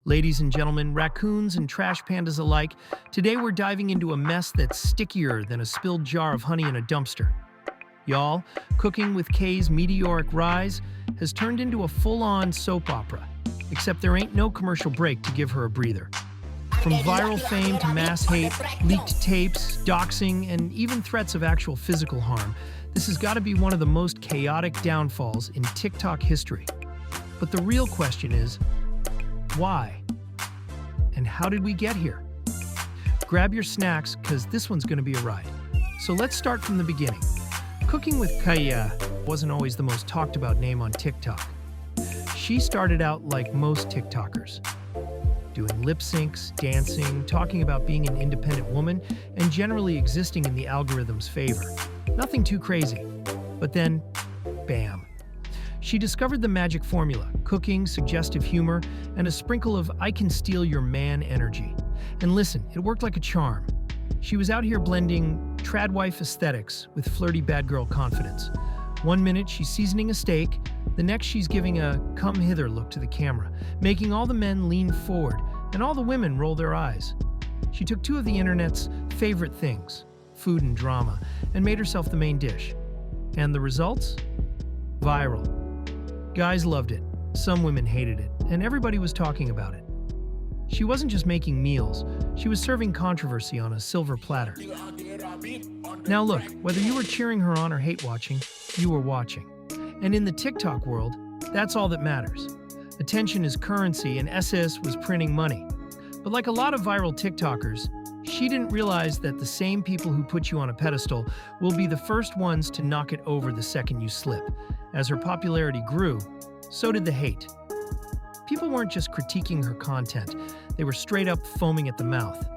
Ladies and gentlemen, raccoons and trash pandas alike, today we're diving into a mess that's stickier than a spilled jar of honey in a dumpster. Y'all, Cooking with Kay's meteoric rise has turned into a full-on soap opera, except there ain't no commercial break to give her a breather. From viral fame to mass hate, leaked tapes, doxing, and even threats of actual physical harm, this has got to be one of the most chaotic downfalls in TikTok history. But the real question is, why? And how did we get here? Grab your snacks, because this one's going to be a ride. So let's start from the beginning. Cooking with Kaya wasn't always the most talked about name on TikTok. She started out like most TikTokers, doing lip syncs, dancing, talking about being an independent woman, and generally existing in the algorithm's favor. Nothing too crazy. But then, bam. She discovered the magic formula: cooking, suggestive humor, and a sprinkle of I can steal your man energy. And listen, it worked like a charm. She was out here blending trad wife aesthetics with flirty bad girl confidence. One minute she's seasoning a steak, the next she's giving a come hither look to the camera, making all the men lean forward and all the women roll their eyes. She took two of the internet's favorite things, food and drama, and made herself the main dish. And the results? Viral. Guys loved it, some women hated it, and everybody was talking about it. She wasn't just making meals, she was serving controversy on a silver platter. Now look, whether you were cheering her on or hate-watching, you were watching. And in the TikTok world, that's all that matters. Attention is currency, and SS was printing money. But like a lot of viral TikTokers, she didn't realize that the same people who put you on a pedestal will be the first ones to knock it over the second you slip. As her popularity grew, so did the hate. People weren't just critiquing her content, they were straight up foaming at the mouth,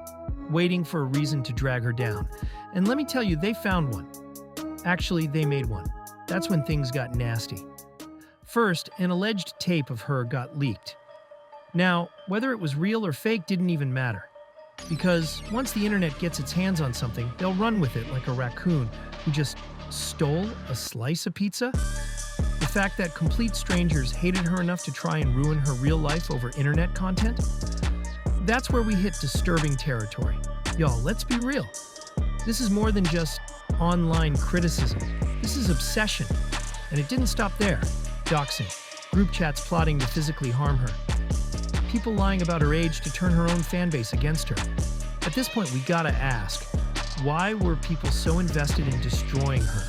waiting for a reason to drag her down. And let me tell you, they found one. Actually, they made one. That's when things got nasty. First, an alleged tape of her got leaked. Now, whether it was real or fake didn't even matter. Because once the internet gets its hands on something, they'll run with it like a raccoon who just stole a slice of pizza. The fact that complete strangers hated her enough to try and ruin her real life over internet content? That's where we hit disturbing territory. Y'all, let's be real. This is more than just online criticism. This is obsession. And it didn't stop there. Doxing, group chats plotting to physically harm her, people lying about her age to turn her own fan base against her. At this point, we gotta ask, why were people so invested in destroying her?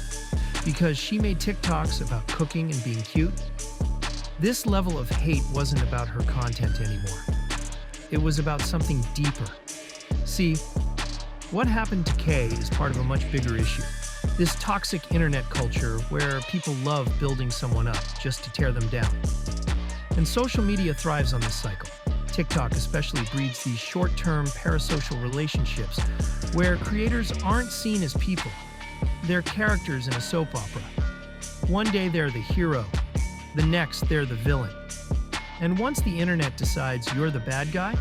Because she made TikToks about cooking and being cute? This level of hate wasn't about her content anymore. It was about something deeper. See, what happened to Kay is part of a much bigger issue. This toxic internet culture where people love building someone up just to tear them down. And social media thrives on this cycle. TikTok especially breeds these short-term parasocial relationships where creators aren't seen as people. They're characters in a soap opera. One day they're the hero, the next they're the villain. And once the internet decides you're the bad guy,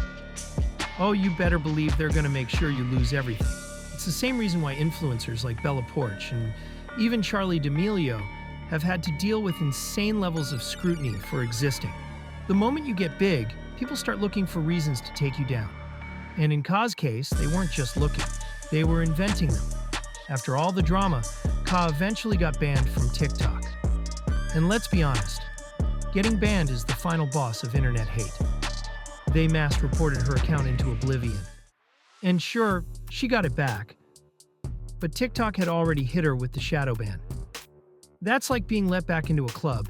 oh, you better believe they're gonna make sure you lose everything. It's the same reason why influencers like Bella Poarch and even Charlie D'Amelio have had to deal with insane levels of scrutiny for existing. The moment you get big, people start looking for reasons to take you down. And in Ka's case, they weren't just looking, they were inventing them. After all the drama, Ka eventually got banned from TikTok. And let's be honest, getting banned is the final boss of internet hate. They mass reported her account into oblivion. And sure, she got it back. But TikTok had already hit her with the shadow ban. That's like being let back into a club,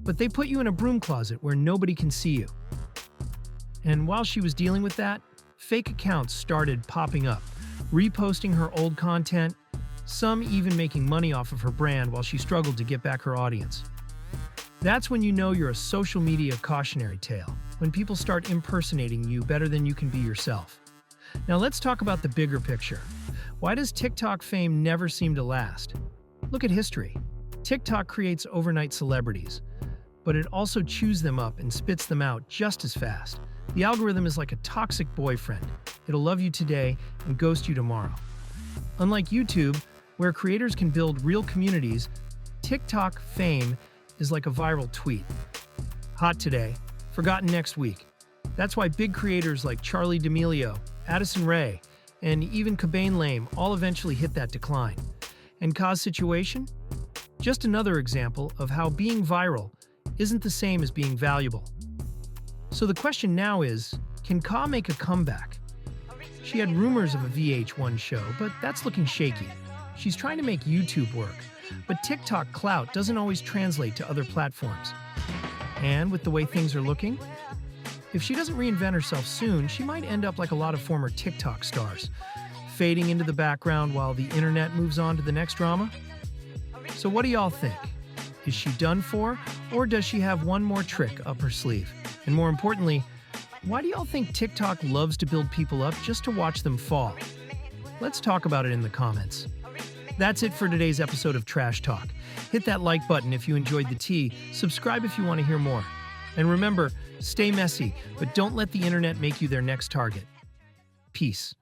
but they put you in a broom closet where nobody can see you. And while she was dealing with that, fake accounts started popping up, reposting her old content, some even making money off of her brand while she struggled to get back her audience. That's when you know you're a social media cautionary tale, when people start impersonating you better than you can be yourself. Now let's talk about the bigger picture. Why does TikTok fame never seem to last? Look at history. TikTok creates overnight celebrities, but it also chews them up and spits them out just as fast. The algorithm is like a toxic boyfriend. It'll love you today and ghost you tomorrow. Unlike YouTube, where creators can build real communities, TikTok fame is like a viral tweet. Hot today, forgotten next week. That's why big creators like Charlie D'Amelio, Addison Rae, and even Cobain Lame all eventually hit that decline. And Ka's situation? Just another example of how being viral isn't the same as being valuable. So the question now is, can Ka make a comeback? She had rumors of a VH1 show, but that's looking shaky. She's trying to make YouTube work, but TikTok clout doesn't always translate to other platforms. And with the way things are looking, if she doesn't reinvent herself soon, she might end up like a lot of former TikTok stars, fading into the background while the internet moves on to the next drama. So what do y'all think? Is she done for, or does she have one more trick up her sleeve? And more importantly, why do y'all think TikTok loves to build people up just to watch them fall? Let's talk about it in the comments. That's it for today's episode of Trash Talk. Hit that like button if you enjoyed the tea, subscribe if you want to hear more. And remember, stay messy, but don't let the internet make you their next target. Peace.